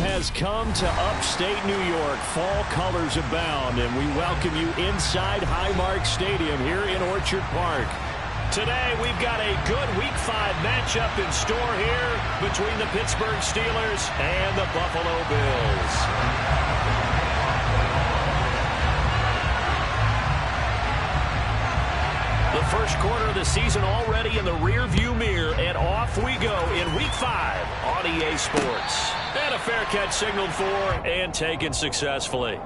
has come to upstate New York. Fall colors abound, and we welcome you inside Highmark Stadium here in Orchard Park. Today, we've got a good Week 5 matchup in store here between the Pittsburgh Steelers and the Buffalo Bills. The first quarter of the season already in the rear-view mirror, and off we go in Week 5 on EA Sports. And a fair catch signaled for and taken successfully.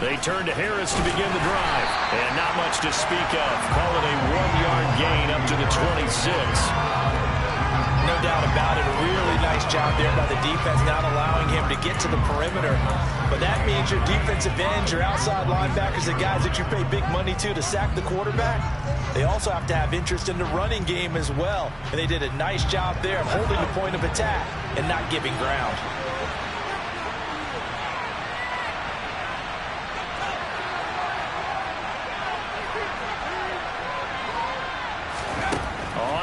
They turn to Harris to begin the drive. And not much to speak of. Call it a 1-yard gain up to the 26. No doubt about it. A really nice job there by the defense, not allowing him to get to the perimeter. But that means your defensive ends, your outside linebackers, the guys that you pay big money to sack the quarterback, they also have to have interest in the running game as well. And they did a nice job there of holding the point of attack and not giving ground.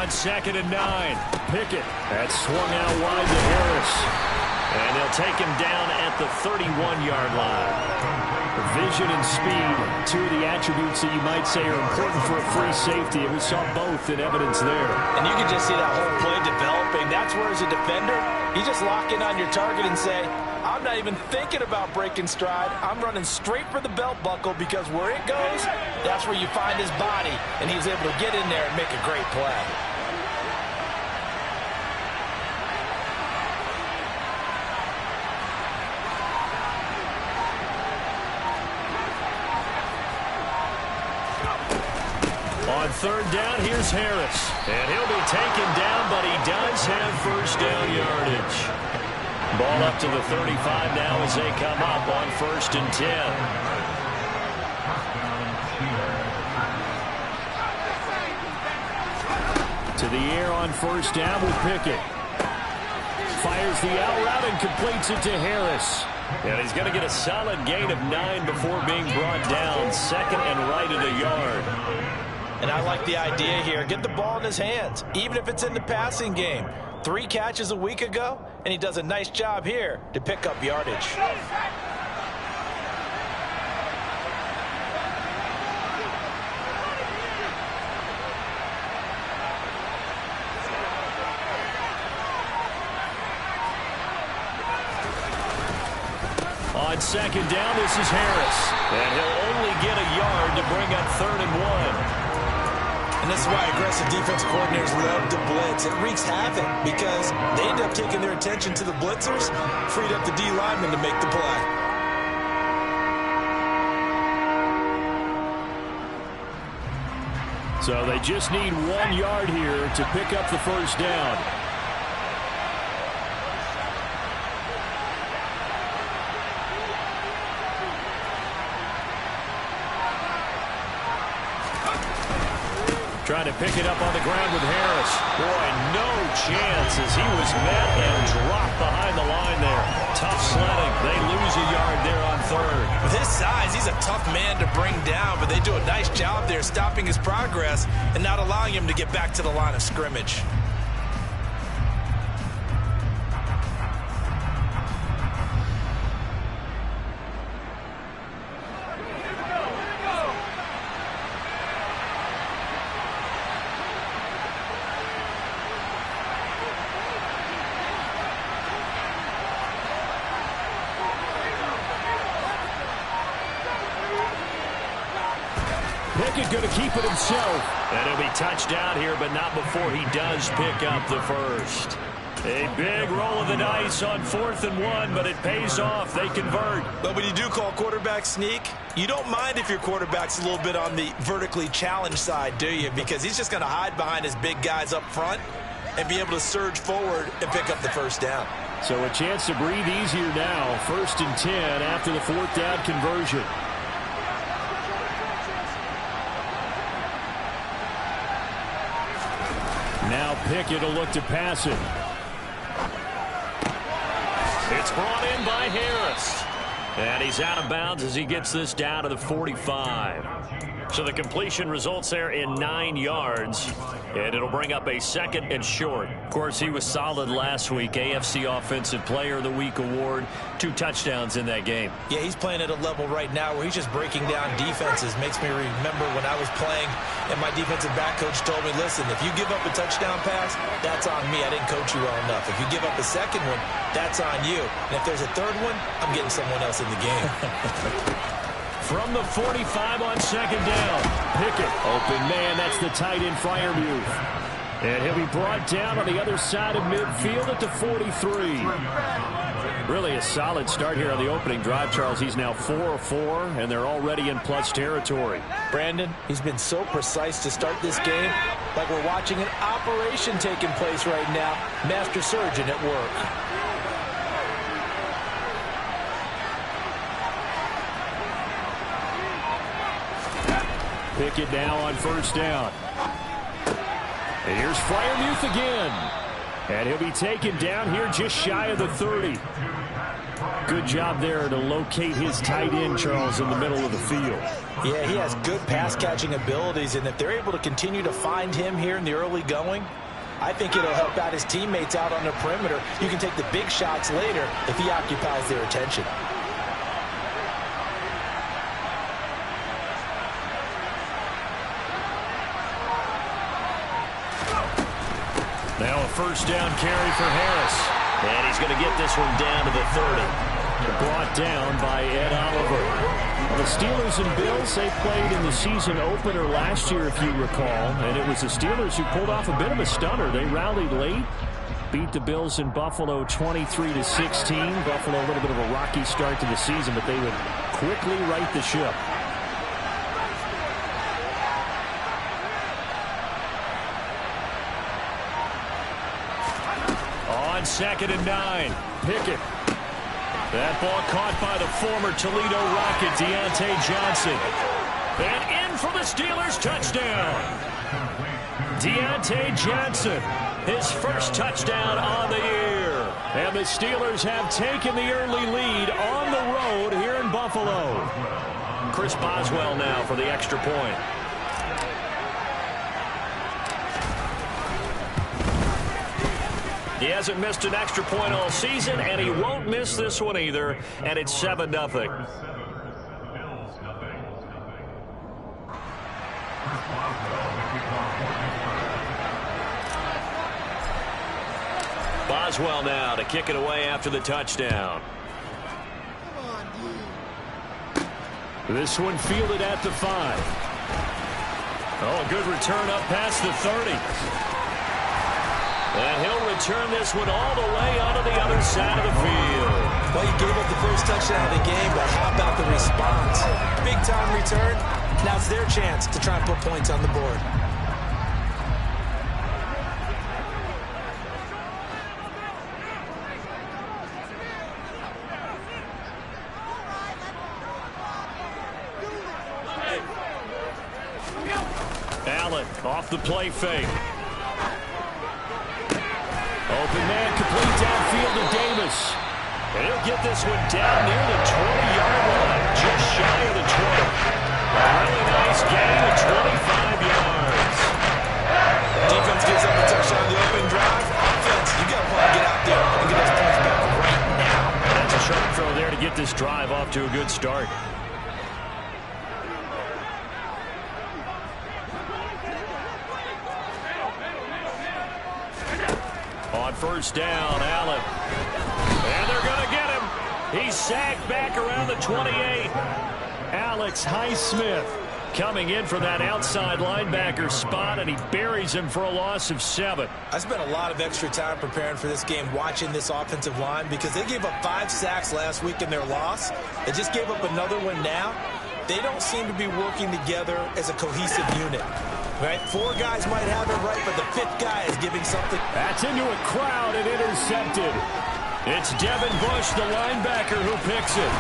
Second and 9. Pickett. That swung out wide to Harris. And they'll take him down at the 31-yard line. Vision and speed, two of the attributes that you might say are important for a free safety, and we saw both in evidence there. And you can just see that whole play developing. That's where, as a defender, you just lock in on your target and say, I'm not even thinking about breaking stride. I'm running straight for the belt buckle, because where it goes, that's where you find his body. And he was able to get in there and make a great play. On third down, here's Harris. And he'll be taken down, but he does have first down yardage. Ball up to the 35 now as they come up on 1st and 10. To the air on 1st down with Pickett. Fires the out route and completes it to Harris. And he's going to get a solid gain of 9 before being brought down. Second and right at a yard. And I like the idea here. Get the ball in his hands, even if it's in the passing game. 3 catches a week ago, and he does a nice job here to pick up yardage. On second down, this is Harris. And he'll only get a yard to bring up 3rd and 1. And this is why aggressive defense coordinators love to blitz. It wreaks havoc because they end up taking their attention to the blitzers, freed up the D lineman to make the play. So they just need 1 yard here to pick up the first down. Trying to pick it up on the ground with Harris. Boy, no chance as he was met and dropped behind the line there. Tough sledding. They lose a yard there on 3rd. With his size, he's a tough man to bring down, but they do a nice job there stopping his progress and not allowing him to get back to the line of scrimmage. Pickett going to keep it himself. And he'll be touched down here, but not before he does pick up the first. A big roll of the dice on 4th and 1, but it pays off. They convert. But when you do call quarterback sneak, you don't mind if your quarterback's a little bit on the vertically challenged side, do you? Because he's just going to hide behind his big guys up front and be able to surge forward and pick up the first down. So a chance to breathe easier now. 1st and 10 after the 4th down conversion. Pickett will look to pass it. It's brought in by Harris. And he's out of bounds as he gets this down to the 45. So the completion results there in 9 yards. And it'll bring up a 2nd and short. Of course, he was solid last week. AFC Offensive Player of the Week award. 2 touchdowns in that game. Yeah, he's playing at a level right now where he's just breaking down defenses. Makes me remember when I was playing and my defensive back coach told me, listen, if you give up a touchdown pass, that's on me. I didn't coach you well enough. If you give up a second one, that's on you. And if there's a third one, I'm getting someone else in the game. From the 45 on 2nd down. Pickett, open man, that's the tight end Freiermuth. And he'll be brought down on the other side of midfield at the 43. Really a solid start here on the opening drive, Charles. He's now 4-4, and they're already in plus territory. Brandon, he's been so precise to start this game, like we're watching an operation taking place right now. Master surgeon at work. Pickett now on 1st down. And here's Freiermuth again. And he'll be taken down here just shy of the 30. Good job there to locate his tight end, Charles, in the middle of the field. Yeah, he has good pass-catching abilities, and if they're able to continue to find him here in the early going, I think it'll help out his teammates out on the perimeter. You can take the big shots later if he occupies their attention. Now a 1st down carry for Harris. And he's going to get this one down to the 30. Brought down by Ed Oliver. Well, the Steelers and Bills, they played in the season opener last year, if you recall. And it was the Steelers who pulled off a bit of a stunner. They rallied late, beat the Bills in Buffalo 23-16. Buffalo, a little bit of a rocky start to the season, but they would quickly right the ship. On 2nd and 9, Pickett. That ball caught by the former Toledo Rocket, Deontay Johnson. And in for the Steelers, touchdown. Deontay Johnson, his 1st touchdown on the year. And the Steelers have taken the early lead on the road here in Buffalo. Chris Boswell now for the extra point. He hasn't missed an extra point all season, and he won't miss this one either, and it's 7-0. Boswell now to kick it away after the touchdown. This one fielded at the 5. Oh, a good return up past the 30. And he'll return this one all the way onto the other side of the field. Well, he gave up the first touchdown of the game, but how about the response? Big-time return. Now it's their chance to try and put points on the board. Allen off the play fake. Open man, complete downfield to Davis. And he'll get this one down near the 20-yard line, just shy of the 20. A really nice gain of 25 yards. Defense gives up a touchdown on the opening drive. Offense, you got to want to get out there and get those points back right now. That's a sharp throw there to get this drive off to a good start. On 1st down, Allen. And they're going to get him. He's sacked back around the 28. Alex Highsmith coming in for that outside linebacker spot, and he buries him for a loss of 7. I spent a lot of extra time preparing for this game, watching this offensive line, because they gave up 5 sacks last week in their loss. They just gave up another one now. They don't seem to be working together as a cohesive unit. Right? 4 guys might have it right, but the 5th guy is giving something. That's into a crowd and intercepted. It's Devin Bush, the linebacker, who picks it.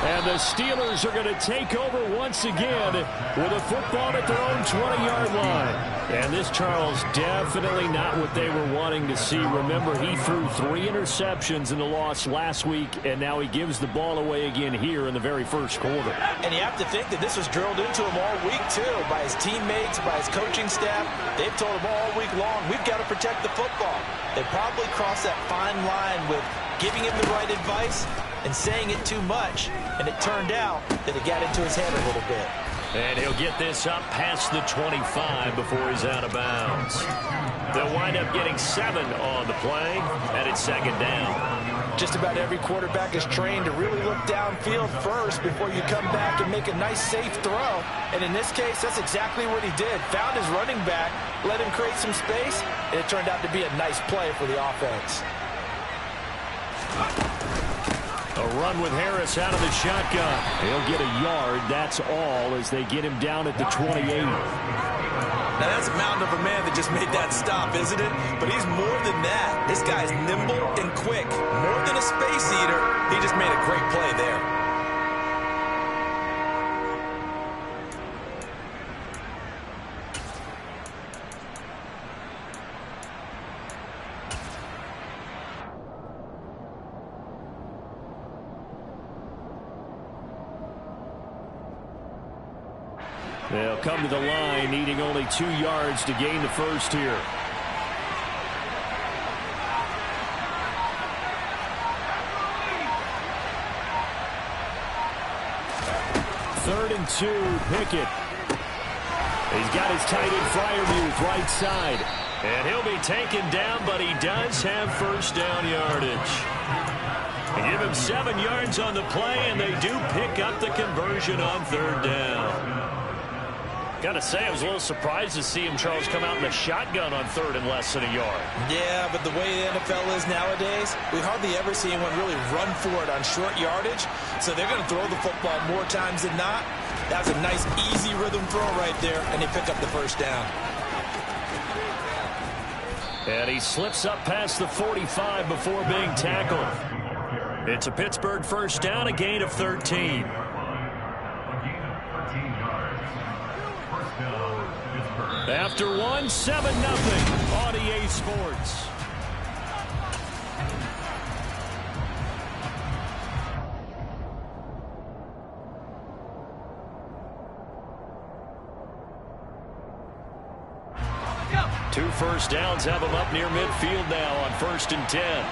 And the Steelers are going to take over once again with a football at their own 20-yard line. And this, Charles, definitely not what they were wanting to see. Remember, he threw 3 interceptions in the loss last week, and now he gives the ball away again here in the very first quarter. And you have to think that this was drilled into him all week, too, by his teammates, by his coaching staff. They've told him all week long, we've got to protect the football. They probably crossed that fine line with giving him the right advice and saying it too much, and it turned out that it got into his head a little bit. And he'll get this up past the 25 before he's out of bounds. They'll wind up getting 7 on the play, and it's second down. Just about every quarterback is trained to really look downfield first before you come back and make a nice, safe throw. And in this case, that's exactly what he did. Found his running back, let him create some space, and it turned out to be a nice play for the offense. A run with Harris out of the shotgun. He'll get a yard, that's all, as they get him down at the 28. Now, that's a mountain of a man that just made that stop, isn't it? But he's more than that. This guy's nimble and quick. More than a space eater, he just made a great play there. They'll come to the line, needing only 2 yards to gain the first here. Third and 2, Pickett. He's got his tight end Freiermuth right side. And he'll be taken down, but he does have first down yardage. They give him 7 yards on the play, and they do pick up the conversion on third down. Got to say, I was a little surprised to see him, Charles, come out in the shotgun on third and less than a yard. Yeah, but the way the NFL is nowadays, we hardly ever see anyone really run for it on short yardage. So they're going to throw the football more times than not. That was a nice, easy rhythm throw right there, and they pick up the first down. And he slips up past the 45 before being tackled. It's a Pittsburgh first down, a gain of 13. After 1, 7-0 on EA Sports. Two first downs have him up near midfield now on 1st and 10.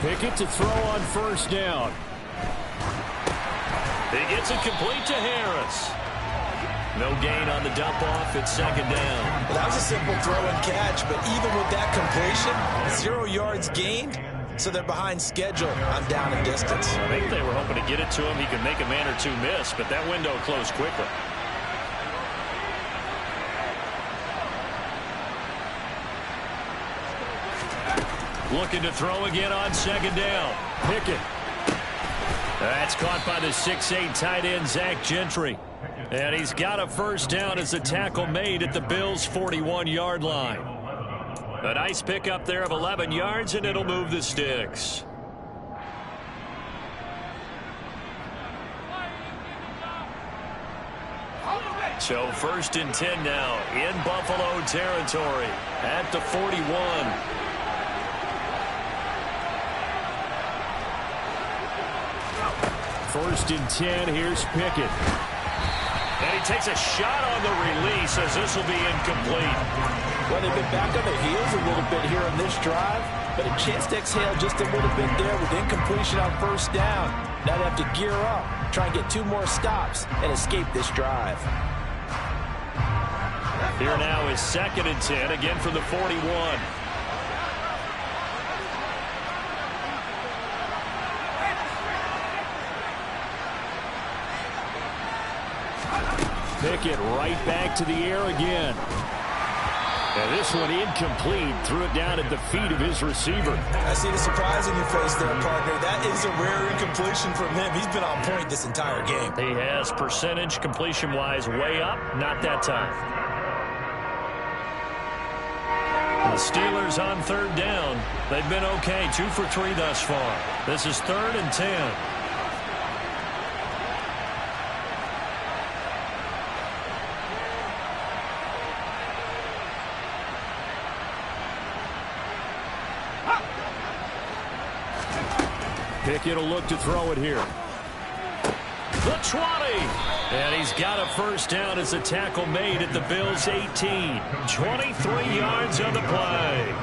Pickett to throw on first down. He gets it complete to Harris. No gain on the dump off. It's second down. Well, that was a simple throw and catch, but even with that completion, 0 yards gained, so they're behind schedule on down and distance. I think they were hoping to get it to him. He could make a man or two miss, but that window closed quickly. Looking to throw again on second down. Pickett. That's caught by the 6'8" tight end, Zach Gentry. And he's got a first down as the tackle made at the Bills' 41-yard line. A nice pickup there of 11 yards, and it'll move the sticks. So 1st and 10 now in Buffalo territory at the 41. First and 10, here's Pickett. And he takes a shot on the release as this will be incomplete. Well, they've been back on their heels a little bit here on this drive, but a chance to exhale just a little bit there with incompletion on first down. Now they have to gear up, try and get 2 more stops, and escape this drive. Here now is 2nd and 10, again from the 41. Pickett right back to the air again. And this one incomplete. Threw it down at the feet of his receiver. I see the surprise in your face there, partner. That is a rare incompletion from him. He's been on point this entire game. He has percentage completion-wise way up. Not that time. Steelers on third down. They've been okay, 2 for 3 thus far. This is 3rd and 10. Pickett will look to throw it here. The 20. And he's got a first down as a tackle made at the Bills' 18. 23 yards on the play.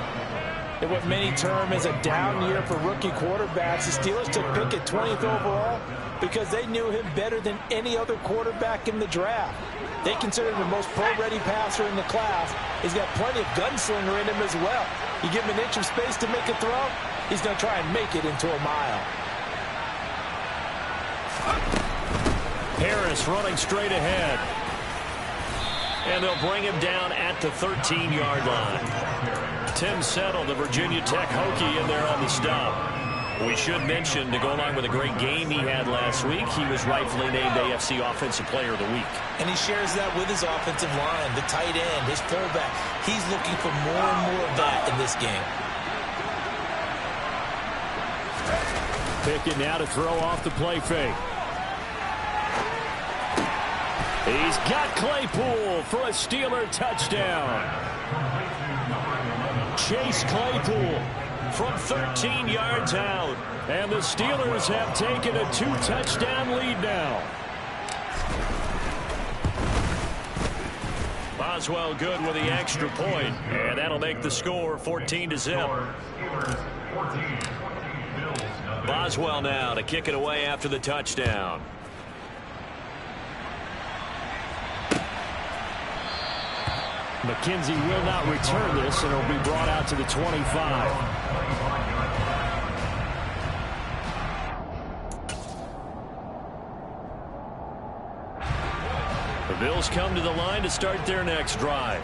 In what many term as a down year for rookie quarterbacks, the Steelers took Pickett 20th overall because they knew him better than any other quarterback in the draft. They consider him the most pro-ready passer in the class. He's got plenty of gunslinger in him as well. You give him an inch of space to make a throw, he's going to try and make it into a mile. Harris running straight ahead. And they'll bring him down at the 13-yard line. Tim Settle, the Virginia Tech Hokie, in there on the stop. We should mention, to go along with a great game he had last week, he was rightfully named AFC Offensive Player of the Week. And he shares that with his offensive line, the tight end, his fullback. He's looking for more and more of that in this game. Pickett now to throw off the play fake. He's got Claypool for a Steeler touchdown. Chase Claypool from 13 yards out. And the Steelers have taken a 2-touchdown lead now. Boswell good with the extra point, and that'll make the score 14-0. Boswell now to kick it away after the touchdown. McKenzie will not return this, and it'll be brought out to the 25. The Bills come to the line to start their next drive.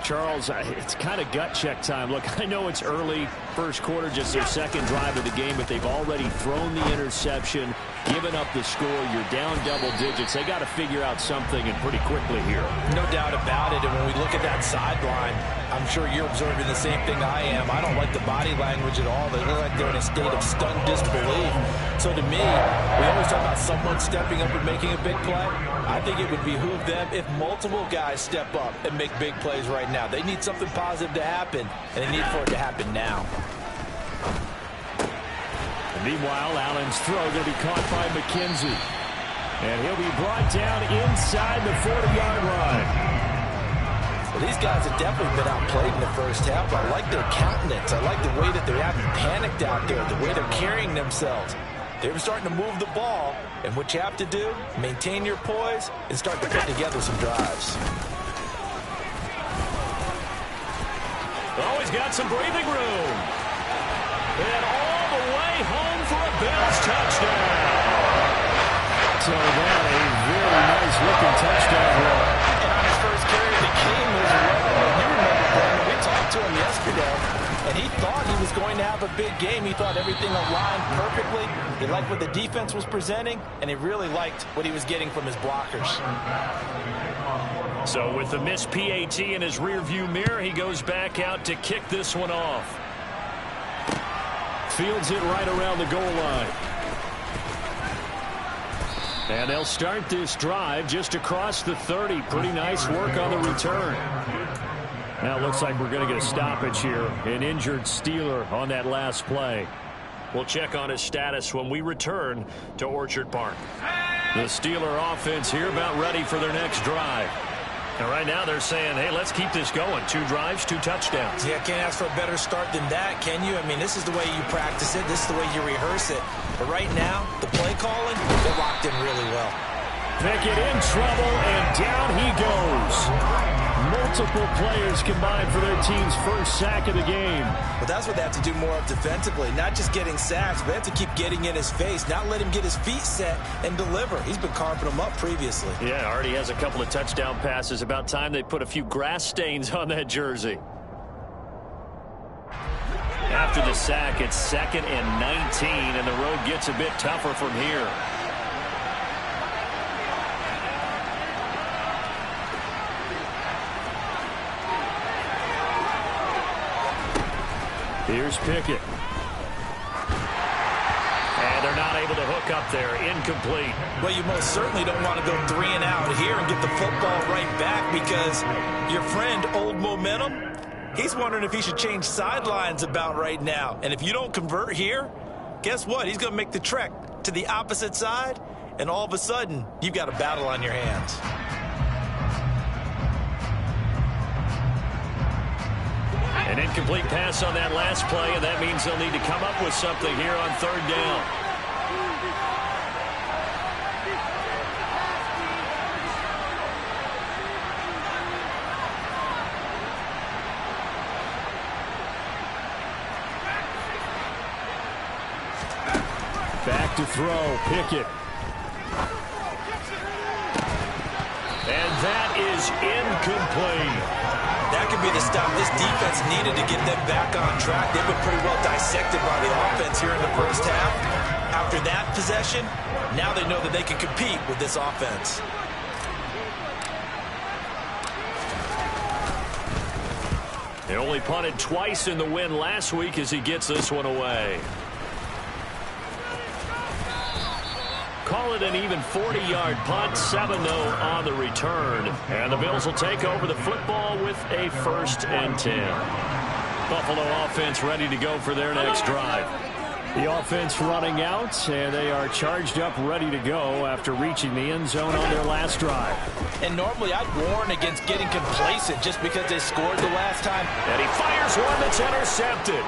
Charles, it's kind of gut check time. Look, I know it's early, first quarter, just their second drive of the game, but they've already thrown the interception, given up the score. You're down double digits. They got to figure out something, and pretty quickly here. No doubt about it. And when we look at that sideline, I'm sure you're observing the same thing I am. I don't like the body language at all. They look like they're in a state of stunned disbelief. So to me, we always talk about someone stepping up and making a big play. I think it would behoove them if multiple guys step up and make big plays right now. They need something positive to happen, and they need for it to happen now. And meanwhile, Allen's throw going to be caught by McKenzie. And he'll be brought down inside the 40-yard line. Well, these guys have definitely been outplayed in the first half. I like their countenance. I like the way that they haven't panicked out there, the way they're carrying themselves. They were starting to move the ball, and what you have to do, maintain your poise and start to put together some drives. Oh, he's got some breathing room. And all the way home for a Bills touchdown. So that a very nice-looking touchdown run. And on his first carry of the game as well. You remember, Brandon, we talked to him yesterday, and he thought he was going to have a big game. He thought everything aligned perfectly. He liked what the defense was presenting, and he really liked what he was getting from his blockers. So with the missed PAT in his rearview mirror, he goes back out to kick this one off. Fields it right around the goal line. And they'll start this drive just across the 30. Pretty nice work on the return. Now it looks like we're going to get a stoppage here. An injured Steeler on that last play. We'll check on his status when we return to Orchard Park. The Steeler offense here about ready for their next drive. And right now they're saying, hey, let's keep this going. 2 drives, 2 touchdowns. Yeah, can't ask for a better start than that, can you? I mean, this is the way you practice it. This is the way you rehearse it. But right now, the play calling, they're locked in really well. Pickett in trouble, and down he goes. Multiple players combined for their team's first sack of the game. But that's what they have to do more of defensively. Not just getting sacks, but they have to keep getting in his face. Not let him get his feet set and deliver. He's been carving them up previously. Yeah, already has a couple of touchdown passes. About time they put a few grass stains on that jersey. After the sack, it's 2nd and 19, and the road gets a bit tougher from here. Here's Pickett. And they're not able to hook up there. Incomplete. Well, you most certainly don't want to go 3 and out here and get the football right back, because your friend, Old Momentum, he's wondering if he should change sidelines about right now. And if you don't convert here, guess what? He's going to make the trek to the opposite side, and all of a sudden, you've got a battle on your hands. An incomplete pass on that last play, and that means they'll need to come up with something here on 3rd down. Back to throw, Pickett. And that is incomplete. That could be the stop this defense needed to get them back on track. They've been pretty well dissected by the offense here in the first half. After that possession, now they know that they can compete with this offense. They only punted twice in the win last week as he gets this one away. Call it an even 40-yard punt, 7-0 on the return. And the Bills will take over the football with a 1st and 10. Buffalo offense ready to go for their next drive. The offense running out, and they are charged up, ready to go after reaching the end zone on their last drive. And normally I'd warn against getting complacent just because they scored the last time. And he fires one that's intercepted.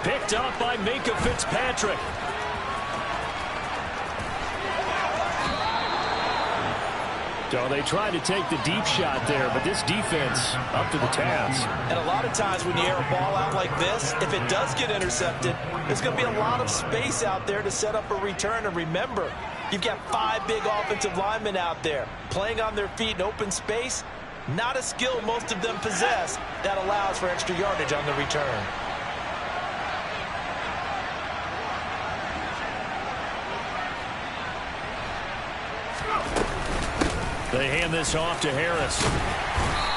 Picked up by Minkah Fitzpatrick. So they tried to take the deep shot there, but this defense up to the task. And a lot of times when you air a ball out like this, if it does get intercepted, there's going to be a lot of space out there to set up a return. And remember, you've got 5 big offensive linemen out there playing on their feet in open space. Not a skill most of them possess that allows for extra yardage on the return. They hand this off to Harris.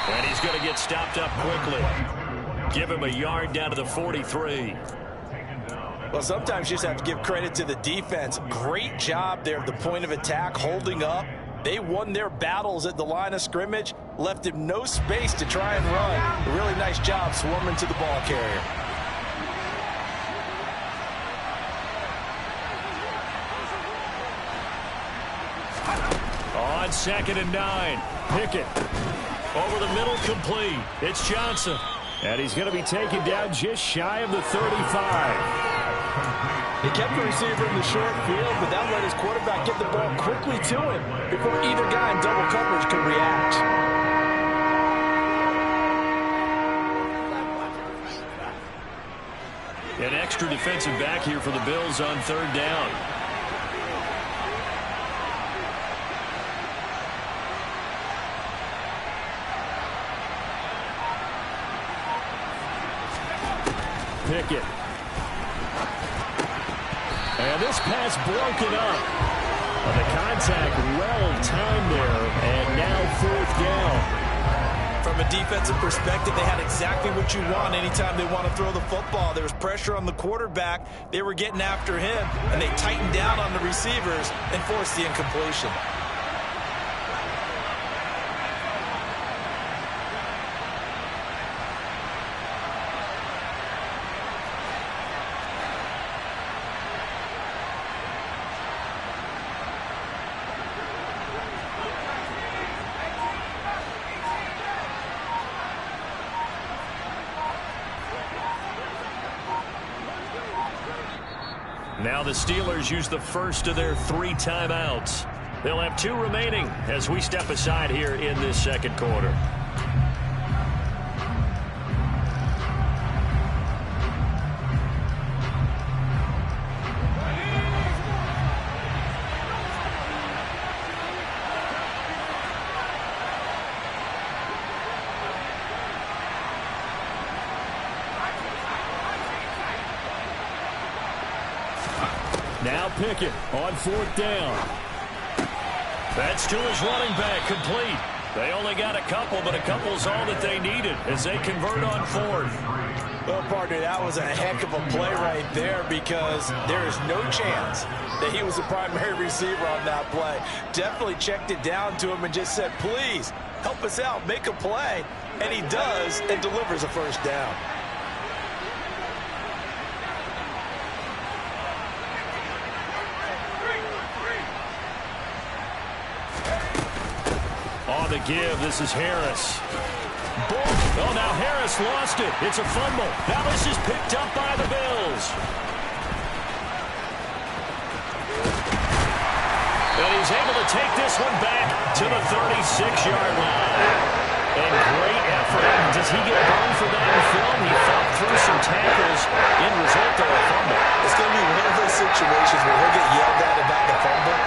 And he's going to get stopped up quickly. Give him a yard down to the 43. Well, sometimes you just have to give credit to the defense. Great job there at the point of attack, holding up. They won their battles at the line of scrimmage, left him no space to try and run. A really nice job swarming to the ball carrier. On 2nd and 9, Pickett over the middle, complete. It's Johnson, and he's going to be taken down just shy of the 35. He kept the receiver in the short field, but that let his quarterback get the ball quickly to him before either guy in double coverage could react. An extra defensive back here for the Bills on 3rd down. Pickett. And this pass broken up. And the contact well timed there. And now 4th down. From a defensive perspective, they had exactly what you want anytime they want to throw the football. There was pressure on the quarterback. They were getting after him, and they tightened down on the receivers and forced the incompletion. Now the Steelers use the first of their 3 timeouts. They'll have 2 remaining as we step aside here in this 2nd quarter. Now Pickett on 4th down. That's to his running back, complete. They only got a couple, but a couple's all that they needed as they convert on 4th. Well, partner, that was a heck of a play right there because there is no chance that he was the primary receiver on that play. Definitely checked it down to him and just said, please, help us out, make a play. And he does and delivers a first down. On the give, this is Harris. Boom. Oh, now Harris lost it. It's a fumble. Now this is picked up by the Bills. And he's able to take this one back to the 36-yard line. And great effort. Does he get burned for that in film? He fought through some tackles. End result, though, a fumble. It's going to be one of those situations where he'll get yelled at about the fumble,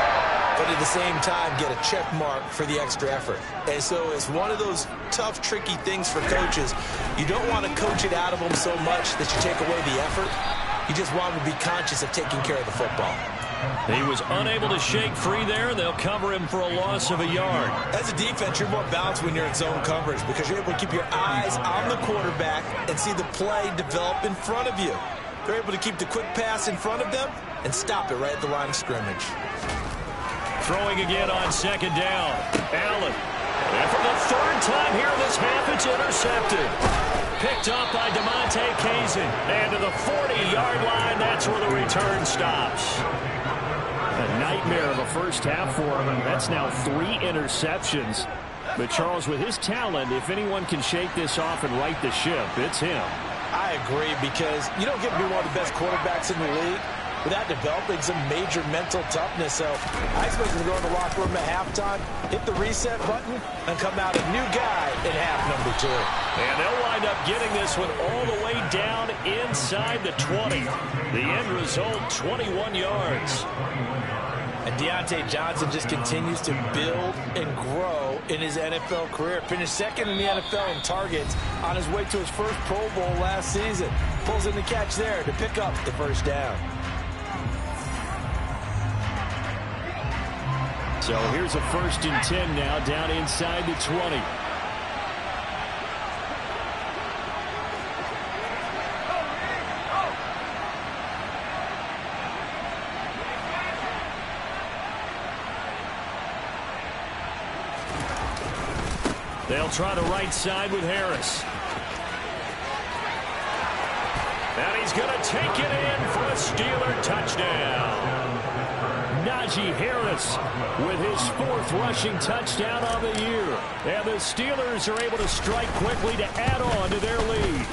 but at the same time get a check mark for the extra effort. And so it's one of those tough, tricky things for coaches. You don't want to coach it out of them so much that you take away the effort. You just want them to be conscious of taking care of the football. He was unable to shake free there. They'll cover him for a loss of a yard. As a defense, you're more balanced when you're in zone coverage because you're able to keep your eyes on the quarterback and see the play develop in front of you. They're able to keep the quick pass in front of them and stop it right at the line of scrimmage. Throwing again on 2nd down. Allen. And for the 3rd time here in this half, it's intercepted. Picked up by DeMonte Kazin. And to the 40-yard line, that's where the return stops. A nightmare of a first half for him, and that's now 3 interceptions. But Charles, with his talent, if anyone can shake this off and right the ship, it's him. I agree, because you don't get to be one of the best quarterbacks in the league without developing some major mental toughness. So I expect him to go in the locker room at halftime, hit the reset button, and come out a new guy in half number 2. And they'll wind up getting this one all the way down inside the 20. The end result, 21 yards. And Deontay Johnson just continues to build and grow in his NFL career. Finished 2nd in the NFL in targets on his way to his first Pro Bowl last season. Pulls in the catch there to pick up the first down. So here's a 1st and 10 now down inside the 20. They'll try the right side with Harris. And he's going to take it in for a Steeler touchdown. Najee Harris with his 4th rushing touchdown on the year. And the Steelers are able to strike quickly to add on to their lead.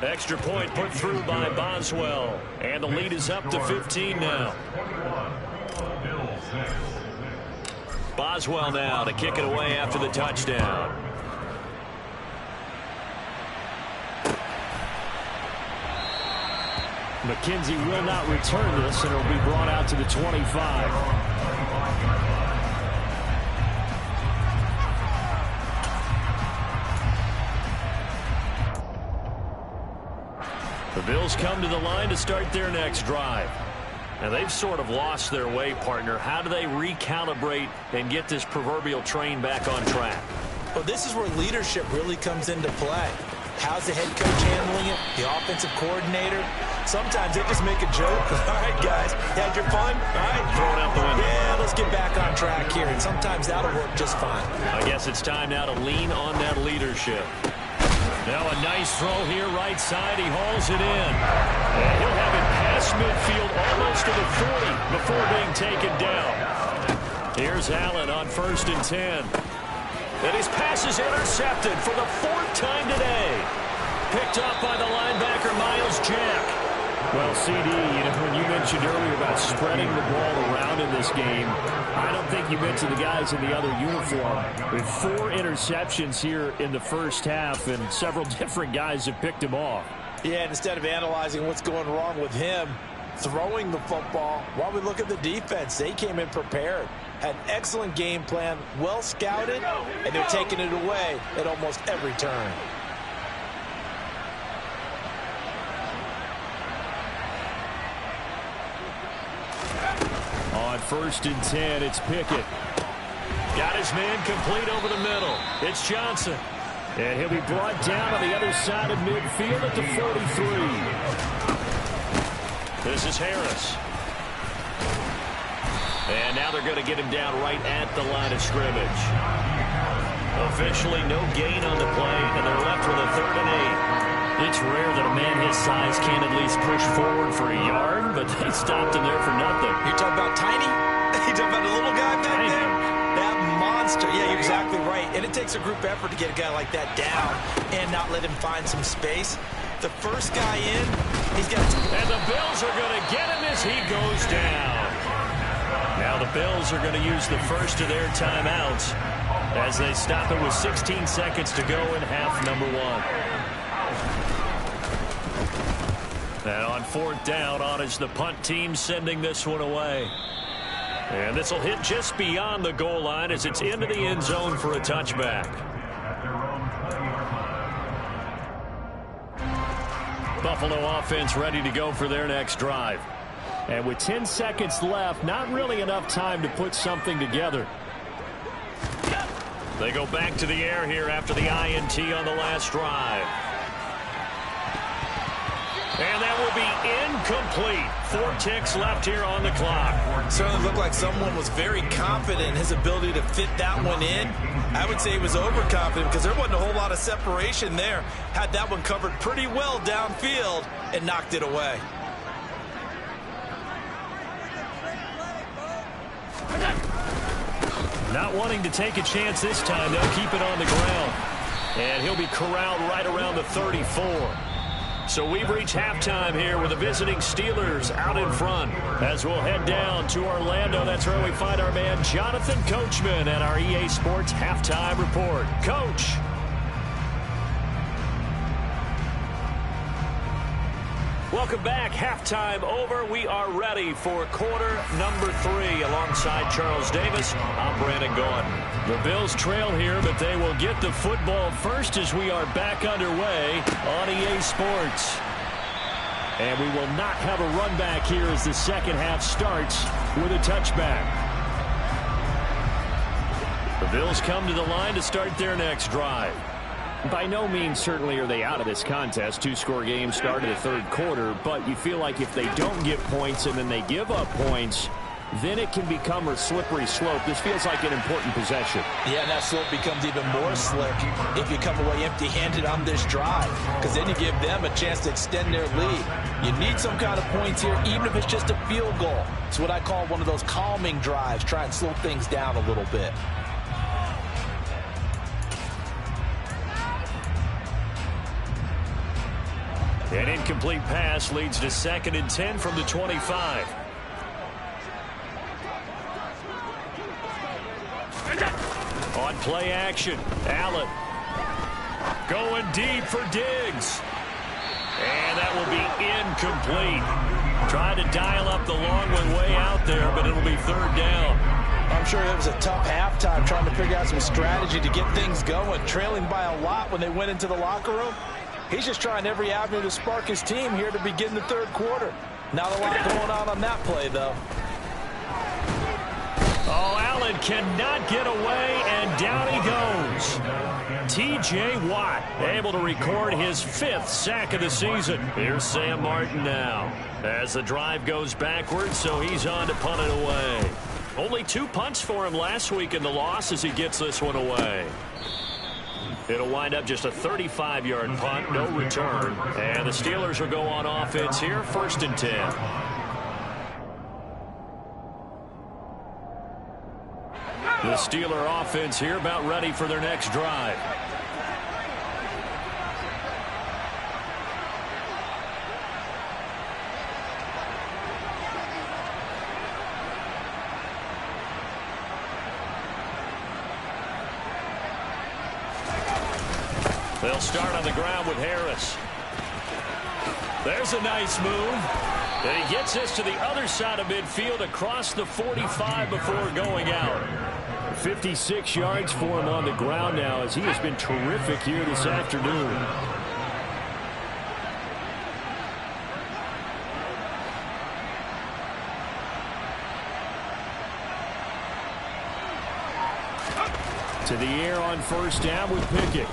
Extra point put through by Boswell. And the lead is up to 15 now. Boswell now to kick it away after the touchdown. McKenzie will not return this, and it'll be brought out to the 25. The Bills come to the line to start their next drive. Now, they've sort of lost their way, partner. How do they recalibrate and get this proverbial train back on track? Well, this is where leadership really comes into play. How's the head coach handling it? The offensive coordinator? Sometimes they just make a joke. All right, guys, you had your fun? All right, throw it out the window. Yeah, let's get back on track here. And sometimes that'll work just fine. I guess it's time now to lean on that leadership. Now a nice throw here, right side. He hauls it in. And he'll have it past midfield almost to the 40 before being taken down. Here's Allen on 1st and 10. And his pass is intercepted for the 4th time today. Picked up by the linebacker, Miles Jack. Well, CD, when you mentioned earlier about spreading the ball around in this game, I don't think you mentioned the guys in the other uniform. With 4 interceptions here in the first half, and several different guys have picked him off. Yeah, and instead of analyzing what's going wrong with him throwing the football, while we look at the defense, they came in prepared. Had an excellent game plan, well scouted, and they're taking it away at almost every turn. On 1st and 10, it's Pickett. Got his man complete over the middle. It's Johnson. And he'll be brought down on the other side of midfield at the 43. This is Harris. And now they're going to get him down right at the line of scrimmage. Officially no gain on the play, and they're left with a 3rd and 8. It's rare that a man his size can at least push forward for a yard, but they stopped him there for nothing. You're talking about tiny? You're talking about a little guy back there? That monster. Yeah, you're exactly right. And it takes a group effort to get a guy like that down and not let him find some space. The first guy in, he's got to... And the Bills are going to get him as he goes down. Now the Bills are going to use the first of their timeouts as they stop it with 16 seconds to go in half number 1. And on 4th down, on is the punt team sending this one away. And this will hit just beyond the goal line as it's into the end zone for a touchback. Buffalo offense ready to go for their next drive. And with 10 seconds left, not really enough time to put something together. They go back to the air here after the INT on the last drive. And that will be incomplete. 4 ticks left here on the clock. Certainly looked like someone was very confident in his ability to fit that one in. I would say he was overconfident because there wasn't a whole lot of separation there. Had that one covered pretty well downfield and knocked it away. Not wanting to take a chance this time, they'll keep it on the ground. And he'll be corralled right around the 34. So we've reached halftime here with the visiting Steelers out in front. As we'll head down to Orlando, that's where we find our man Jonathan Coachman at our EA Sports Halftime Report. Coach. Welcome back. Halftime over. We are ready for quarter number 3. Alongside Charles Davis, I'm Brandon Gaudin. The Bills trail here, but they will get the football first as we are back underway on EA Sports. And we will not have a run back here as the second half starts with a touchback. The Bills come to the line to start their next drive. By no means certainly are they out of this contest. 2-score game start of the 3rd quarter, but you feel like if they don't get points and then they give up points, then it can become a slippery slope. This feels like an important possession. Yeah, and that slope becomes even more slick if you come away empty-handed on this drive, because then you give them a chance to extend their lead. You need some kind of points here, even if it's just a field goal. It's what I call one of those calming drives, try and slow things down a little bit. An incomplete pass leads to 2nd and 10 from the 25. On play action, Allen going deep for Diggs. And that will be incomplete. Trying to dial up the long one way out there, but it'll be 3rd down. I'm sure it was a tough halftime trying to figure out some strategy to get things going, trailing by a lot when they went into the locker room. He's just trying every avenue to spark his team here to begin the 3rd quarter. Not a lot going on that play, though. Oh, Allen cannot get away, and down he goes. T.J. Watt able to record his 5th sack of the season. Here's Sam Martin now as the drive goes backwards, so he's on to punt it away. Only 2 punts for him last week in the loss as he gets this one away. It'll wind up just a 35-yard punt, no return. And the Steelers will go on offense here, 1st and 10. The Steeler offense here about ready for their next drive. They'll start on the ground with Harris. There's a nice move. And he gets this to the other side of midfield across the 45 before going out. 56 yards for him on the ground now as he has been terrific here this afternoon. To the air on first down with Pickett.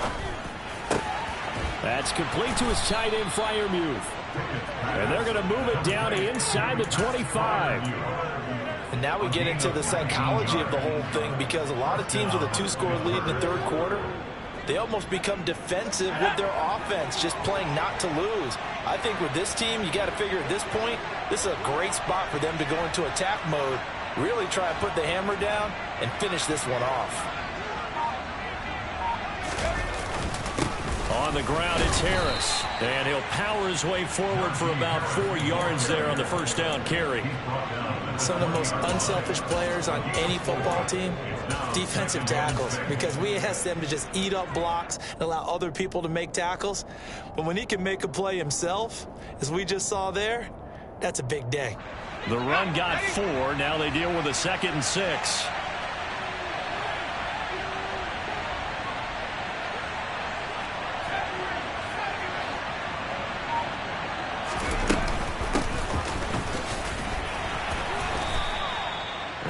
That's complete to his tight end, Freiermuth. And they're going to move it down inside the 25. And now we get into the psychology of the whole thing, because a lot of teams with a 2-score lead in the third quarter, they almost become defensive with their offense, just playing not to lose. I think with this team, you got to figure at this point, this is a great spot for them to go into attack mode, really try and put the hammer down and finish this one off. On the ground, it's Harris. And he'll power his way forward for about 4 yards there on the first down carry. Some of the most unselfish players on any football team, defensive tackles, because we ask them to just eat up blocks and allow other people to make tackles. But when he can make a play himself, as we just saw there, that's a big day. The run got 4. Now they deal with a 2nd and 6.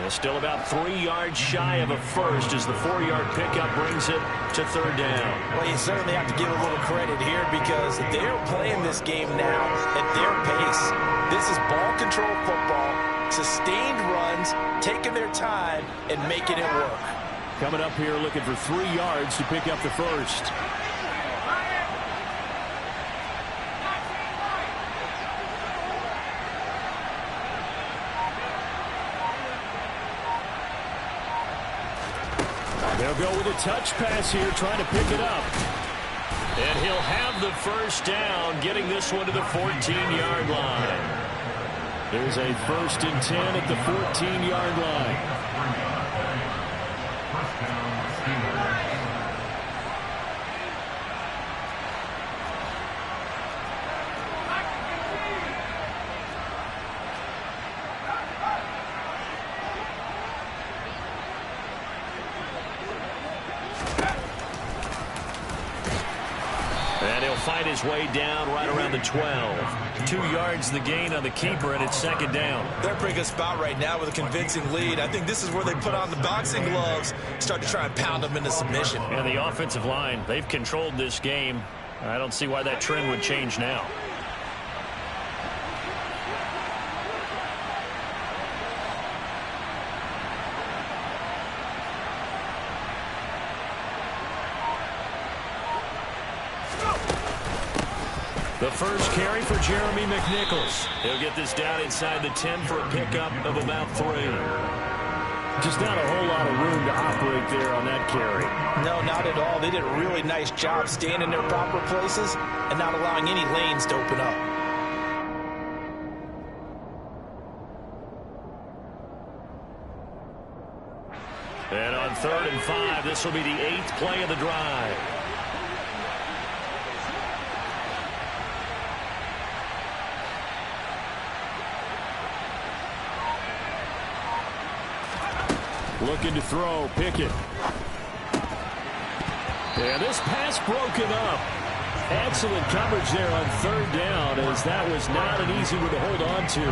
Still about 3 yards shy of a first as the 4-yard pickup brings it to third down. Well, you certainly have to give a little credit here, because they're playing this game now at their pace. This is ball control football, sustained runs, taking their time and making it work. Coming up here looking for 3 yards to pick up the first. They'll go with a touch pass here, trying to pick it up. And he'll have the first down, getting this one to the 14-yard line. There's a 1st and 10 at the 14-yard line. Fight his way down right around the 12. 2 yards the gain on the keeper, and it's 2nd down. They're a pretty good spot right now with a convincing lead. I think this is where they put on the boxing gloves, start to try and pound them into submission. And the offensive line, they've controlled this game. I don't see why that trend would change now. The first carry for Jeremy McNichols. He'll get this down inside the 10 for a pickup of about 3. Just not a whole lot of room to operate there on that carry. No, not at all. They did a really nice job staying in their proper places and not allowing any lanes to open up. And on 3rd and 5, this will be the 8th play of the drive. Looking to throw, Pickett. And this pass broken up. Excellent coverage there on 3rd down, as that was not an easy one to hold on to.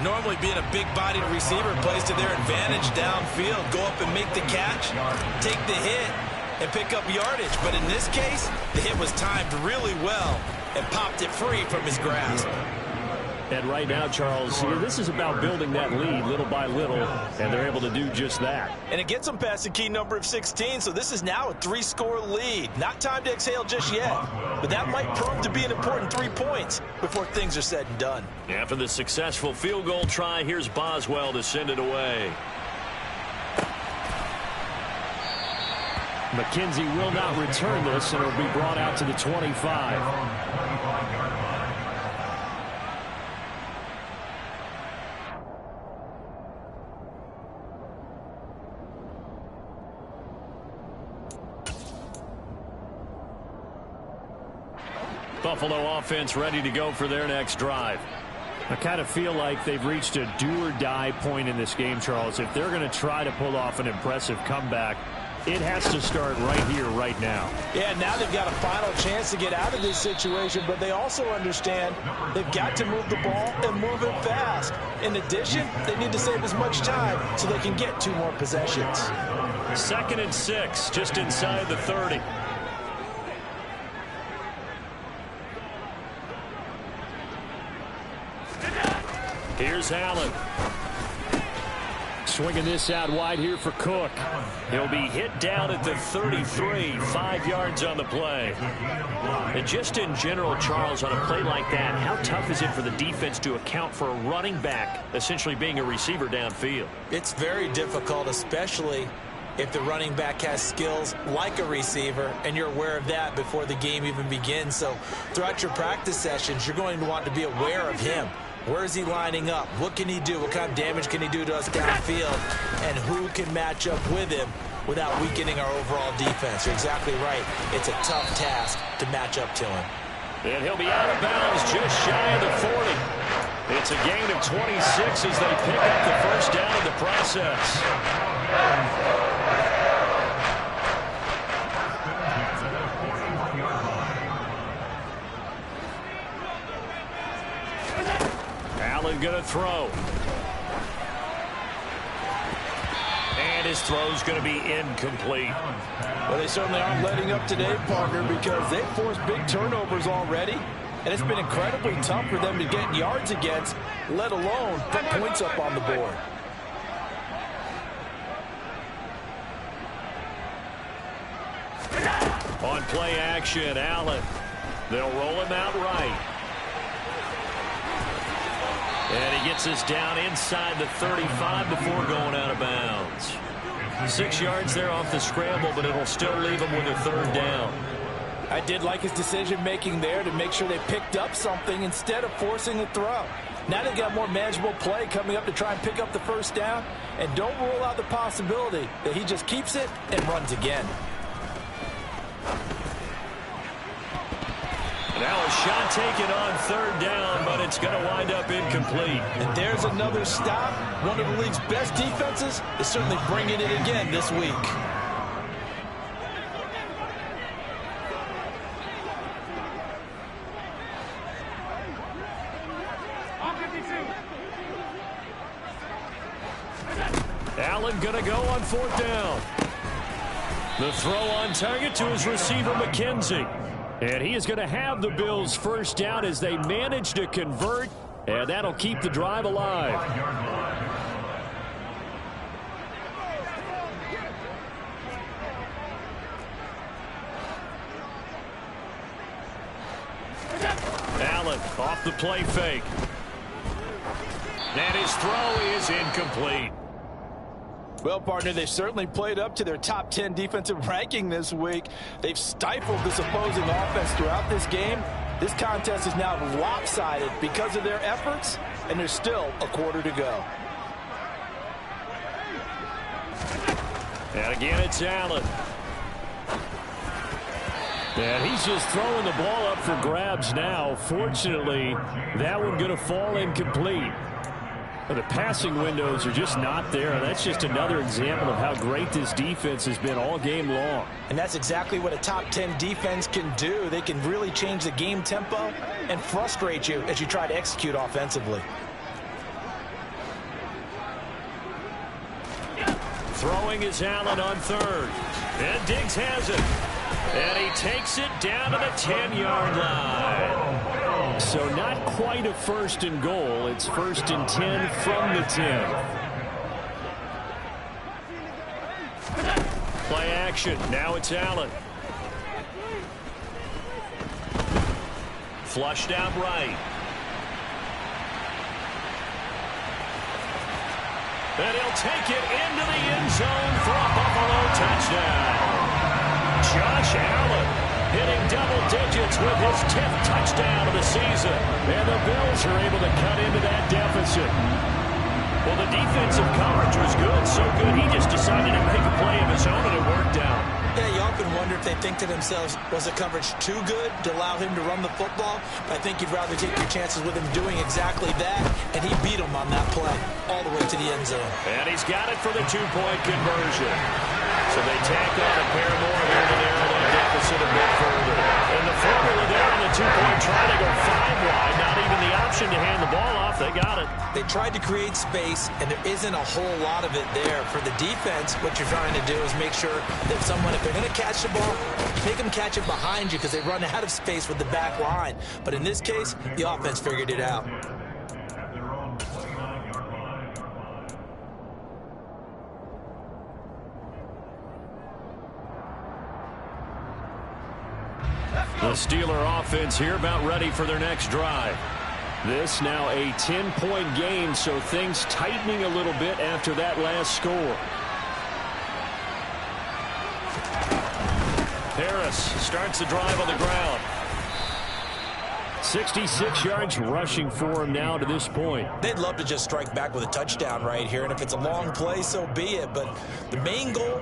Normally being a big-bodied receiver plays to their advantage downfield. Go up and make the catch, take the hit, and pick up yardage. But in this case, the hit was timed really well and popped it free from his grasp. And right now, Charles, this is about building that lead little by little, and they're able to do just that. And it gets them past the key number of 16, so this is now a 3-score lead. Not time to exhale just yet, but that might prove to be an important 3 points before things are said and done. After the successful field goal try, here's Boswell to send it away. McKenzie will not return this, and it'll be brought out to the 25. Buffalo offense ready to go for their next drive. I kind of feel like they've reached a do-or-die point in this game, Charles. If they're going to try to pull off an impressive comeback, it has to start right here, right now. Yeah, now they've got a final chance to get out of this situation, but they also understand they've got to move the ball and move it fast. In addition, they need to save as much time so they can get 2 more possessions. 2nd and 6, just inside the 30. Here's Allen. Swinging this out wide here for Cook. He'll be hit down at the 33, 5 yards on the play. And just in general, Charles, on a play like that, how tough is it for the defense to account for a running back essentially being a receiver downfield? It's very difficult, especially if the running back has skills like a receiver, and you're aware of that before the game even begins. So throughout your practice sessions, you're going to want to be aware of him. Where is he lining up? What can he do? What kind of damage can he do to us downfield? And who can match up with him without weakening our overall defense? You're exactly right. It's a tough task to match up to him. And he'll be out of bounds just shy of the 40. It's a gain of 26 as they pick up the first down in the process. Allen going to throw. And his throw's going to be incomplete. Well, they certainly aren't letting up today, partner, because they've forced big turnovers already. And it's been incredibly tough for them to get yards against, let alone put points up on the board. On play action, Allen. They'll roll him out right. And he gets us down inside the 35 before going out of bounds. 6 yards there off the scramble, but it'll still leave him with a 3rd down. I did like his decision-making there to make sure they picked up something instead of forcing the throw. Now they've got more manageable play coming up to try and pick up the first down. And don't rule out the possibility that he just keeps it and runs again. Now a shot taken on 3rd down, but it's going to wind up incomplete. And there's another stop. One of the league's best defenses is certainly bringing it again this week. Allen going to go on 4th down. The throw on target to his receiver, McKenzie. And he is going to have the Bills' first down as they manage to convert, and that'll keep the drive alive. Allen off the play fake. And his throw is incomplete. Well, partner, they've certainly played up to their top 10 defensive ranking this week. They've stifled this opposing offense throughout this game. This contest is now lopsided because of their efforts, and there's still a quarter to go. And again, it's Allen. And he's just throwing the ball up for grabs now. Fortunately, that one going to fall incomplete. The passing windows are just not there. That's just another example of how great this defense has been all game long. And that's exactly what a top 10 defense can do. They can really change the game tempo and frustrate you as you try to execute offensively. Throwing is Allen on 3rd. And Diggs has it. And he takes it down to the 10-yard line. So not quite a 1st and goal. It's 1st and 10 from the 10. Play action. Now it's Allen. Flushed out right. And he'll take it into the end zone for a Buffalo touchdown. Josh Allen hitting double digits with his 10th touchdown of the season. And the Bills are able to cut into that deficit. Well, the defensive coverage was good, so good he just decided to make a play of his own, and it worked out. Yeah, you often wonder if they think to themselves, was the coverage too good to allow him to run the football? I think you'd rather take your chances with him doing exactly that, and he beat him on that play all the way to the end zone. And he's got it for the 2-point conversion. So they tack on a pair more here to narrow that deficit a bit further. And the formula there on the 2-point try to go 5 wide, not even the option option to hand the ball off. They got it. They tried to create space, and there isn't a whole lot of it there. For the defense, what you're trying to do is make sure that someone, if they're going to catch the ball, make them catch it behind you because they run out of space with the back line. But in this case, the offense figured it out. The Steeler offense here about ready for their next drive. This now a 10-point game, so things tightening a little bit after that last score. Harris starts the drive on the ground. 66 yards rushing for him now to this point. They'd love to just strike back with a touchdown right here, and if it's a long play, so be it. But the main goal,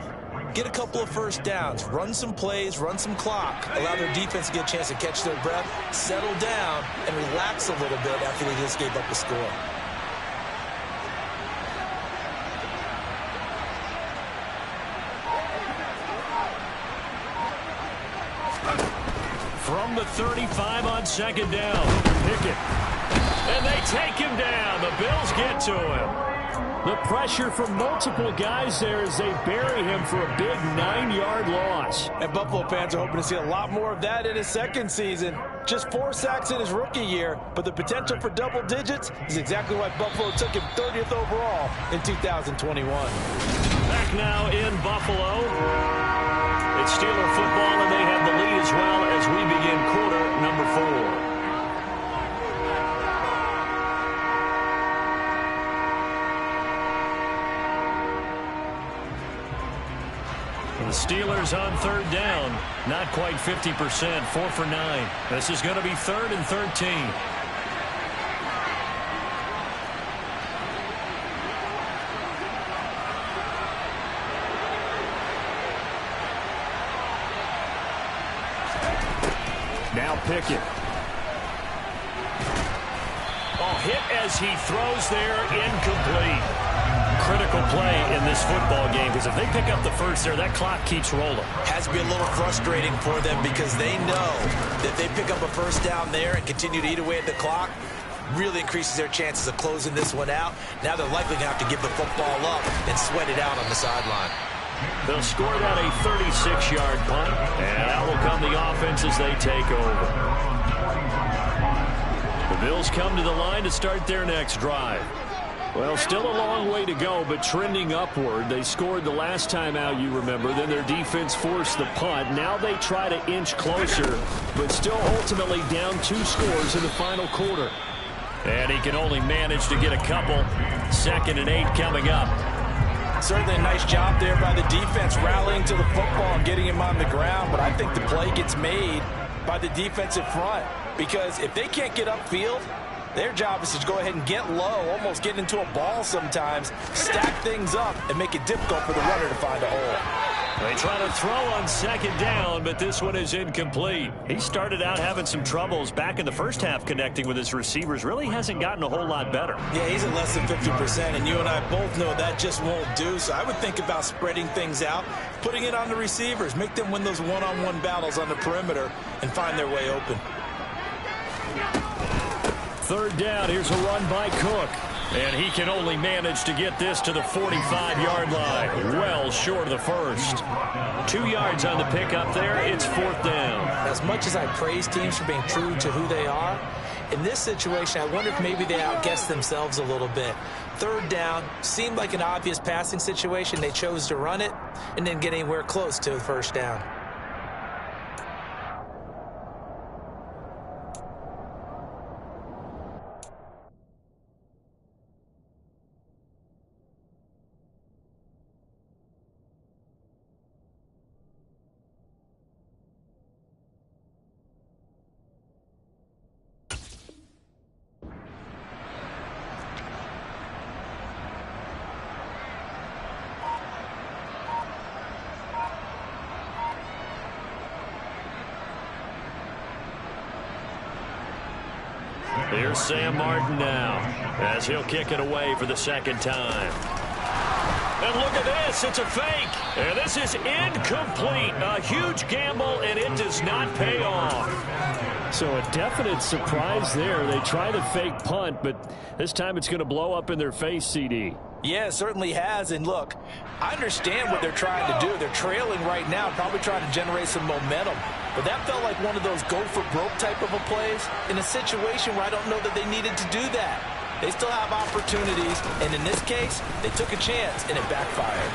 get a couple of first downs, run some plays, run some clock, allow their defense to get a chance to catch their breath, settle down, and relax a little bit after they just gave up a score. From the 35 on second down, Pickett. And they take him down. The Bills get to him. The pressure from multiple guys there as they bury him for a big 9-yard loss. And Buffalo fans are hoping to see a lot more of that in his second season. Just 4 sacks in his rookie year, but the potential for double digits is exactly why Buffalo took him 30th overall in 2021. Back now in Buffalo. It's Steeler football, and they have the lead as well as we begin quarter number 4. The Steelers on third down, not quite 50%, 4 for 9. This is going to be 3rd and 13. Now Pickett. Oh, hit as he throws there, incomplete. Critical play in this football game because if they pick up the first there, that clock keeps rolling. Has to be a little frustrating for them because they know that if they pick up a first down there and continue to eat away at the clock, really increases their chances of closing this one out. Now they're likely going to have to give the football up and sweat it out on the sideline. They'll score that a 36-yard punt, and out will come the offense as they take over. The Bills come to the line to start their next drive. Well, still a long way to go, but trending upward. They scored the last time out, you remember. Then their defense forced the punt. Now they try to inch closer, but still ultimately down 2 scores in the final quarter. And he can only manage to get a couple. 2nd and 8 coming up. Certainly a nice job there by the defense rallying to the football and getting him on the ground, but I think the play gets made by the defensive front because if they can't get upfield, their job is to go ahead and get low, almost get into a ball sometimes, stack things up, and make it difficult for the runner to find a hole. They try to throw on 2nd down, but this one is incomplete. He started out having some troubles back in the first half connecting with his receivers. Really hasn't gotten a whole lot better. Yeah, he's at less than 50%, and you and I both know that just won't do. So I would think about spreading things out, putting it on the receivers, make them win those one-on-one battles on the perimeter, and find their way open. 3rd down, here's a run by Cook. And he can only manage to get this to the 45-yard line. Well short of the first. 2 yards on the pickup there. It's 4th down. As much as I praise teams for being true to who they are, in this situation, I wonder if maybe they outguessed themselves a little bit. 3rd down, seemed like an obvious passing situation. They chose to run it and didn't get anywhere close to the 1st down. Here's Sam Martin now as he'll kick it away for the 2nd time. And look at this. It's a fake. And this is incomplete. A huge gamble, and it does not pay off. So a definite surprise there. They try the fake punt, but this time it's going to blow up in their face, CD. Yeah, it certainly has. And look, I understand what they're trying to do. They're trailing right now, probably trying to generate some momentum. But that felt like one of those go-for-broke type of a plays in a situation where I don't know that they needed to do that. They still have opportunities, and in this case, they took a chance, and it backfired.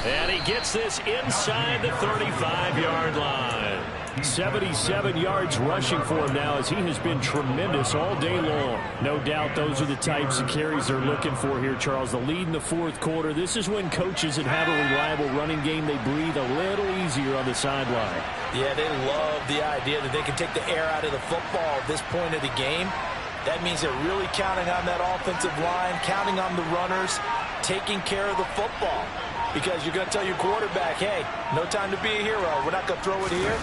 And he gets this inside the 35-yard line. 77 yards rushing for him now, as he has been tremendous all day long. No doubt those are the types of carries they're looking for here, Charles. The lead in the fourth quarter. This is when coaches that have a reliable running game, they breathe a little easier on the sideline. Yeah, they love the idea that they can take the air out of the football at this point of the game. That means they're really counting on that offensive line, counting on the runners, taking care of the football. Because you're going to tell your quarterback, hey, no time to be a hero. We're not going to throw it here.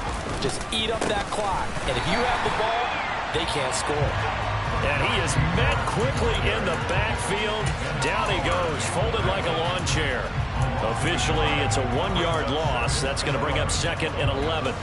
Just eat up that clock. And if you have the ball, they can't score. And he is met quickly in the backfield. Down he goes, folded like a lawn chair. Officially, it's a 1-yard loss. That's going to bring up 2nd and 11.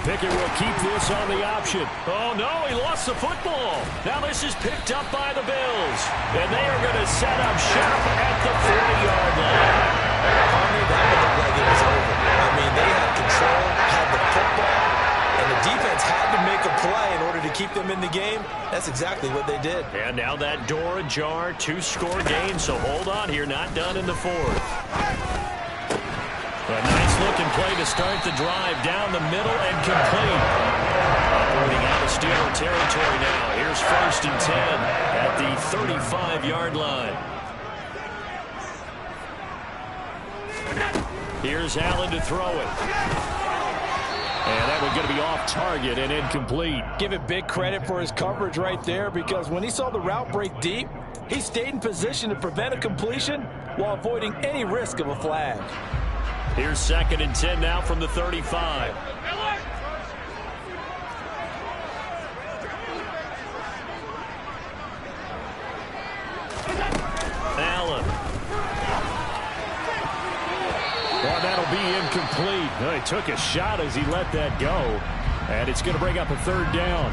Pickett will keep this on the option. Oh, no, he lost the football. Now this is picked up by the Bills. And they are going to set up shop at the 40-yard line. That looked like it was over. I mean, they had control, had the football, and the defense had to make a play in order to keep them in the game. That's exactly what they did. And now that door ajar, 2-score game, so hold on here, not done in the fourth. A nice-looking play to start the drive down the middle and complete. Operating out of Steeler territory now. Here's 1st and 10 at the 35-yard line. Here's Allen to throw it. And that one's going to be off target and incomplete. Give it big credit for his coverage right there, because when he saw the route break deep, he stayed in position to prevent a completion while avoiding any risk of a flag. Here's 2nd and 10 now from the 35. Allen. Well, that'll be incomplete. Well, he took a shot as he let that go. And it's going to bring up a 3rd down.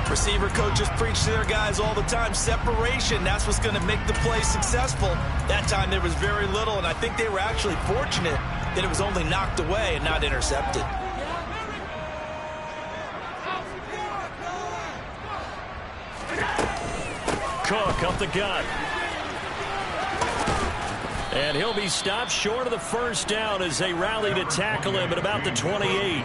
Receiver coaches preach to their guys all the time. Separation, that's what's going to make the play successful. That time there was very little, and I think they were actually fortunate that it was only knocked away and not intercepted. Cook up the gut. And he'll be stopped short of the 1st down as they rally to tackle him at about the 28.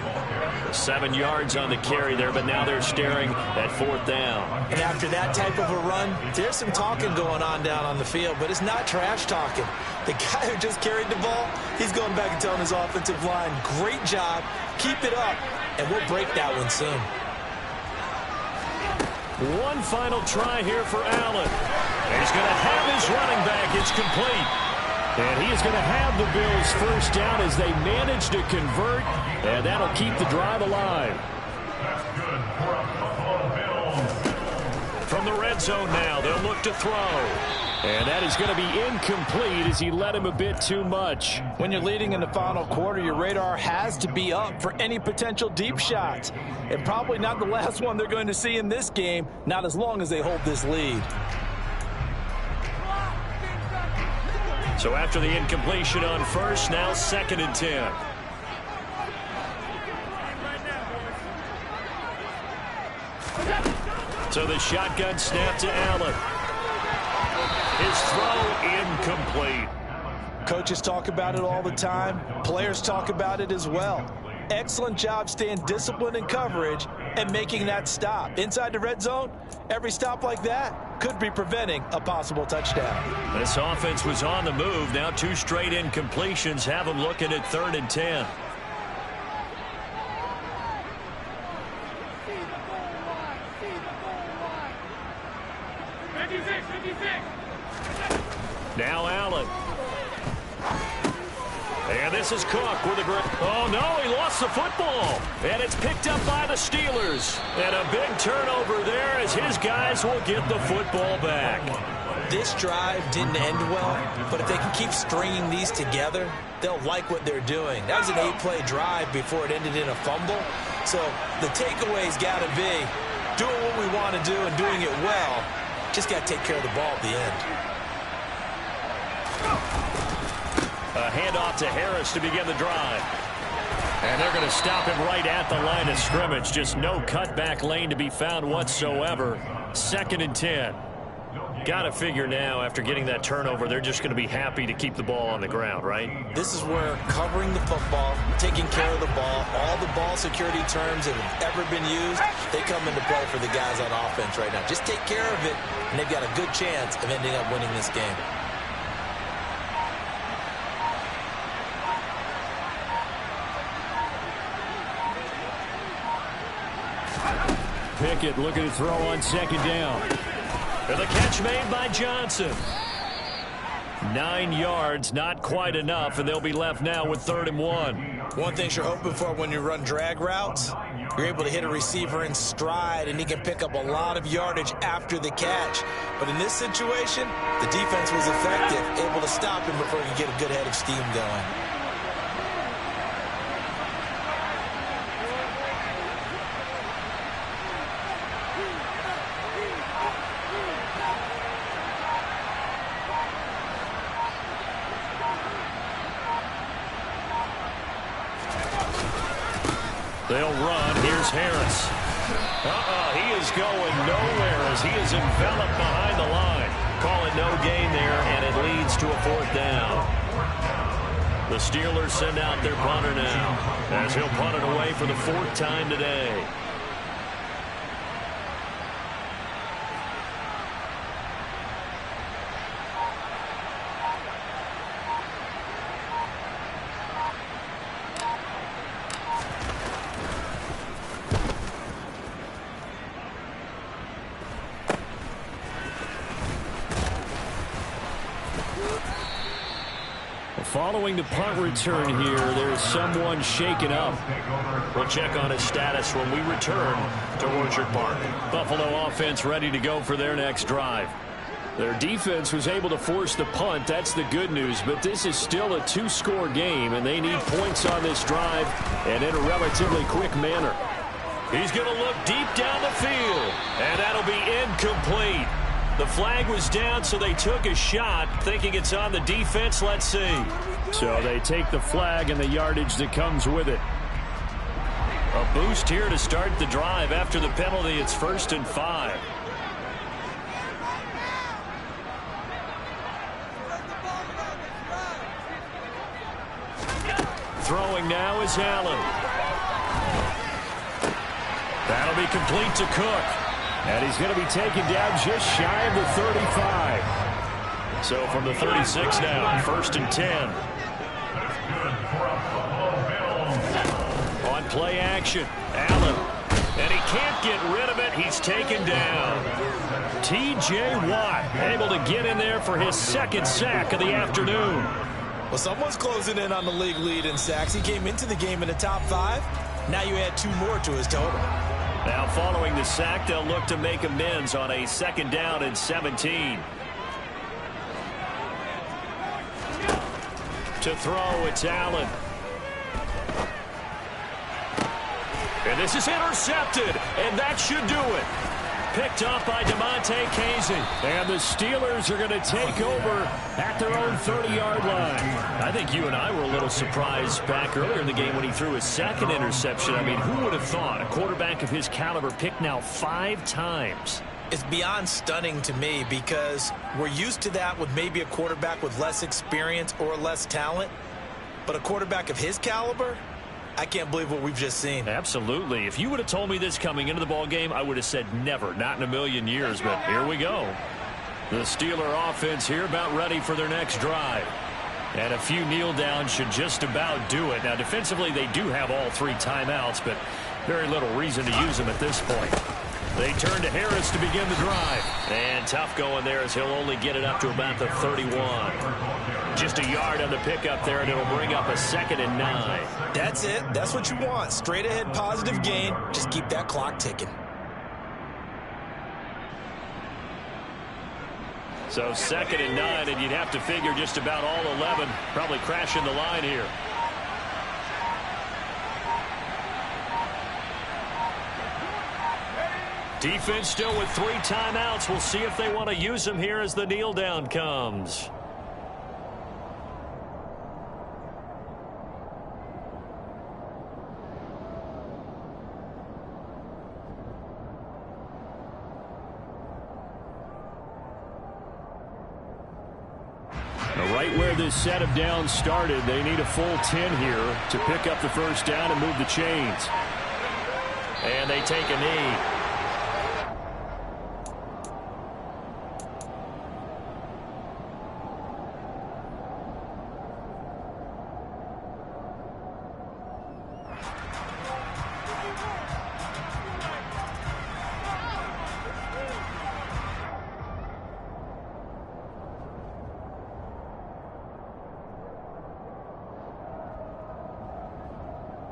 7 yards on the carry there, but now they're staring at 4th down. And after that type of a run, there's some talking going on down on the field, but it's not trash talking. The guy who just carried the ball, he's going back and telling his offensive line, great job, keep it up, and we'll break that one soon. One final try here for Allen. And he's going to have his running back. It's complete. And he is going to have the Bills 1st down as they manage to convert, and that'll keep the drive alive. From the red zone now, they'll look to throw. And that is going to be incomplete as he led him a bit too much. When you're leading in the final quarter, your radar has to be up for any potential deep shots. And probably not the last one they're going to see in this game, not as long as they hold this lead. So after the incompletion on 1st, now 2nd and 10. So the shotgun snap to Allen. His throw incomplete. Coaches talk about it all the time. Players talk about it as well. Excellent job staying disciplined in coverage and making that stop. Inside the red zone, every stop like that could be preventing a possible touchdown. This offense was on the move. Now 2 straight incompletions have them looking at 3rd and 10. Now Allen. And this is Cook with a great... Oh, no, he lost the football. And it's picked up by the Steelers. And a big turnover there as his guys will get the football back. This drive didn't end well, but if they can keep stringing these together, they'll like what they're doing. That was an 8-play drive before it ended in a fumble. So the takeaway's got to be doing what we want to do and doing it well. Just got to take care of the ball at the end. A handoff to Harris to begin the drive. And they're going to stop him right at the line of scrimmage. Just no cutback lane to be found whatsoever. 2nd and 10. Got to figure now, after getting that turnover, they're just going to be happy to keep the ball on the ground, right? This is where covering the football, taking care of the ball, all the ball security terms that have ever been used, they come into play for the guys on offense right now. Just take care of it, and they've got a good chance of ending up winning this game. Pickett looking to throw on 2nd down. And the catch made by Johnson. 9 yards, not quite enough, and they'll be left now with 3rd and 1. One thing you're hoping for when you run drag routes, you're able to hit a receiver in stride, and he can pick up a lot of yardage after the catch. But in this situation, the defense was effective, able to stop him before he could get a good head of steam going. They'll run. Here's Harris. He is going nowhere as he is enveloped behind the line. Call it no gain there, and it leads to a 4th down. The Steelers send out their punter now as he'll punt it away for the 4th time today. Following the punt return here, there's someone shaken up. We'll check on his status when we return to Orchard Park. Buffalo offense ready to go for their next drive. Their defense was able to force the punt. That's the good news, but this is still a 2-score game, and they need points on this drive and in a relatively quick manner. He's going to look deep down the field, and that'll be incomplete. The flag was down, so they took a shot, thinking it's on the defense. Let's see. So they take the flag and the yardage that comes with it. A boost here to start the drive. After the penalty, it's 1st and 5. Throwing now is Allen. That'll be complete to Cook. And he's going to be taken down just shy of the 35. So from the 36 now, 1st and 10. On play action, Allen. And he can't get rid of it. He's taken down. T.J. Watt able to get in there for his 2nd sack of the afternoon. Well, someone's closing in on the league lead in sacks. He came into the game in the top 5. Now you add 2 more to his total. Now following the sack, they'll look to make amends on a 2nd down and 17. To throw, it's Allen. And this is intercepted, and that should do it. Picked up by Damontae Kazee. And the Steelers are going to take over at their own 30-yard line. I think you and I were a little surprised back earlier in the game when he threw his 2nd interception. I mean, who would have thought a quarterback of his caliber picked now 5 times? It's beyond stunning to me because we're used to that with maybe a quarterback with less experience or less talent. But a quarterback of his caliber, I can't believe what we've just seen. Absolutely. If you would have told me this coming into the ball game, I would have said never, not in a million years, but here we go. The Steeler offense here about ready for their next drive. And a few kneel downs should just about do it. Now, defensively, they do have all 3 timeouts, but very little reason to use them at this point. They turn to Harris to begin the drive. And tough going there as he'll only get it up to about the 31. Just a yard on the pickup there, and it'll bring up a 2nd and 9. That's it. That's what you want. Straight ahead positive gain. Just keep that clock ticking. So 2nd and 9, and you'd have to figure just about all 11 probably crashing the line here. Defense still with 3 timeouts. We'll see if they want to use them here as the kneel down comes. Right where this set of downs started, they need a full 10 here to pick up the first down and move the chains. And they take a knee.